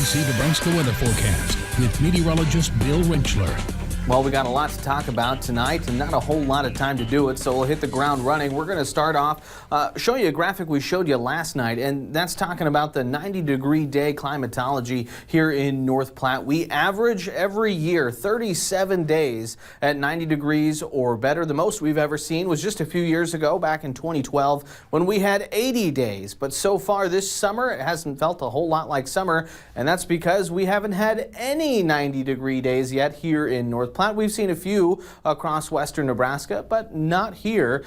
ABC Nebraska weather forecast with meteorologist Bill Rentschler. Well, we got a lot to talk about tonight and not a whole lot of time to do it, so we'll hit the ground running. We're going to start off showing you a graphic we showed you last night, and that's talking about the 90-degree day climatology here in North Platte. We average every year 37 days at 90 degrees or better. The most we've ever seen was just a few years ago, back in 2012, when we had 80 days. But so far this summer, it hasn't felt a whole lot like summer, and that's because we haven't had any 90-degree days yet here in North Platte. We've seen a few across western Nebraska, but not here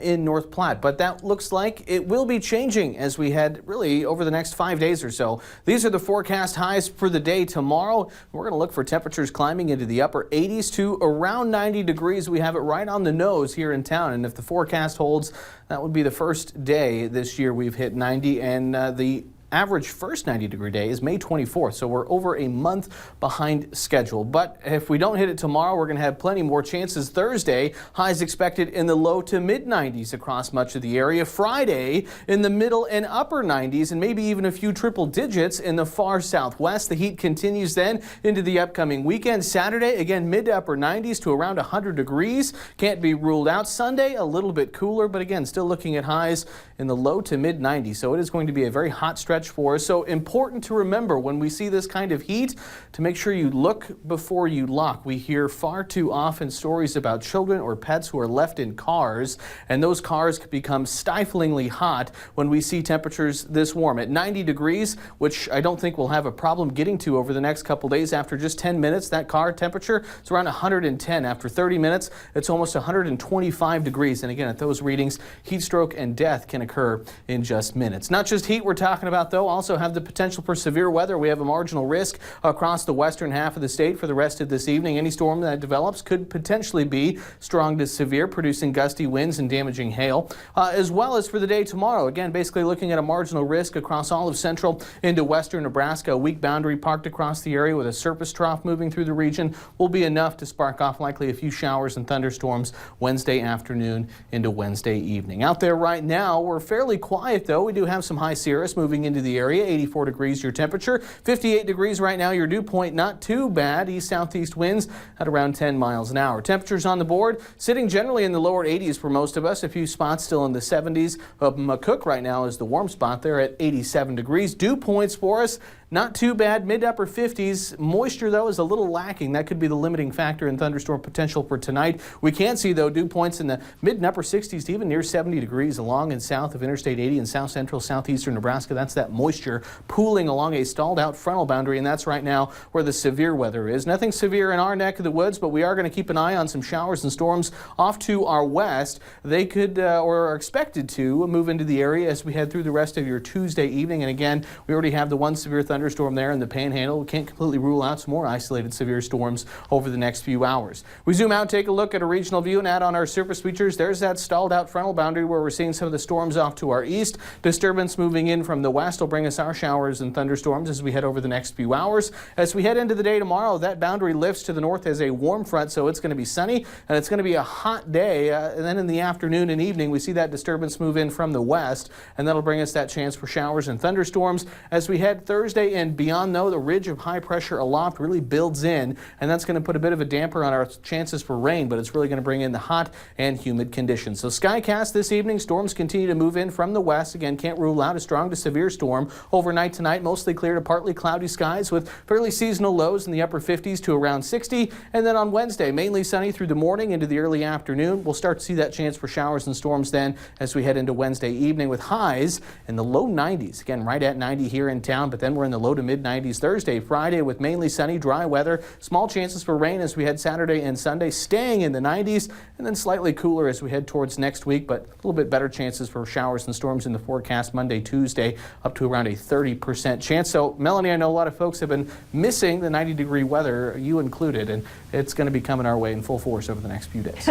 in North Platte. But that looks like it will be changing as we head really over the next 5 days or so. These are the forecast highs for the day tomorrow. We're going to look for temperatures climbing into the upper 80s to around 90 degrees. We have it right on the nose here in town, and if the forecast holds, that would be the first day this year we've hit 90, and the average first 90-degree day is May 24th, so we're over a month behind schedule. But if we don't hit it tomorrow, we're going to have plenty more chances Thursday. Highs expected in the low to mid-90s across much of the area. Friday in the middle and upper 90s, and maybe even a few triple digits in the far southwest. The heat continues then into the upcoming weekend. Saturday, again, mid to upper 90s to around 100 degrees. Can't be ruled out. Sunday, a little bit cooler, but again, still looking at highs in the low to mid-90s. So it is going to be a very hot stretch for us. So important to remember when we see this kind of heat to make sure you look before you lock. We hear far too often stories about children or pets who are left in cars, and those cars can become stiflingly hot when we see temperatures this warm. At 90 degrees, which I don't think we'll have a problem getting to over the next couple days, after just 10 minutes, that car temperature is around 110. After 30 minutes, it's almost 125 degrees. And again, at those readings, heat stroke and death can occur in just minutes. Not just heat we're talking about, though. Also have the potential for severe weather. We have a marginal risk across the western half of the state for the rest of this evening. Any storm that develops could potentially be strong to severe, producing gusty winds and damaging hail, as well as for the day tomorrow. Again, basically looking at a marginal risk across all of central into western Nebraska. A weak boundary parked across the area with a surface trough moving through the region will be enough to spark off likely a few showers and thunderstorms Wednesday afternoon into Wednesday evening. Out there right now, we're fairly quiet, though. We do have some high cirrus moving into the area. 84 degrees your temperature, 58 degrees right now your dew point. Not too bad. East-southeast winds at around 10 miles an hour. Temperatures on the board sitting generally in the lower 80s for most of us. A few spots still in the 70s. McCook right now is the warm spot there at 87 degrees. Dew points for us, not too bad, mid to upper 50s. Moisture, though, is a little lacking. That could be the limiting factor in thunderstorm potential for tonight. We can see, though, dew points in the mid and upper 60s to even near 70 degrees along and south of Interstate 80 in south central, southeastern Nebraska. That's that moisture pooling along a stalled out frontal boundary, and that's right now where the severe weather is. Nothing severe in our neck of the woods, but we are going to keep an eye on some showers and storms off to our west. They could or are expected to move into the area as we head through the rest of your Tuesday evening. And again, we already have the one severe thunderstorm there in the Panhandle. We can't completely rule out some more isolated severe storms over the next few hours. We zoom out, take a look at a regional view, and add on our surface features. There's that stalled out frontal boundary where we're seeing some of the storms off to our east. Disturbance moving in from the west will bring us our showers and thunderstorms as we head over the next few hours. As we head into the day tomorrow, that boundary lifts to the north as a warm front, so it's going to be sunny and it's going to be a hot day. And then in the afternoon and evening, we see that disturbance move in from the west, and that'll bring us that chance for showers and thunderstorms. As we head Thursday and beyond, though, the ridge of high pressure aloft really builds in, and that's going to put a bit of a damper on our chances for rain, but it's really going to bring in the hot and humid conditions. So skycast this evening, storms continue to move in from the west. Again, can't rule out a strong to severe storm. Overnight tonight, mostly clear to partly cloudy skies with fairly seasonal lows in the upper 50s to around 60. And then on Wednesday, mainly sunny through the morning into the early afternoon. We'll start to see that chance for showers and storms then as we head into Wednesday evening with highs in the low 90s. Again, right at 90 here in town, but then we're in the low to mid 90s Thursday, Friday with mainly sunny, dry weather. Small chances for rain as we head Saturday and Sunday, staying in the 90s, and then slightly cooler as we head towards next week, but a little bit better chances for showers and storms in the forecast Monday, Tuesday, up to around a 30% chance. So, Melanie, I know a lot of folks have been missing the 90-degree weather, you included, and it's going to be coming our way in full force over the next few days.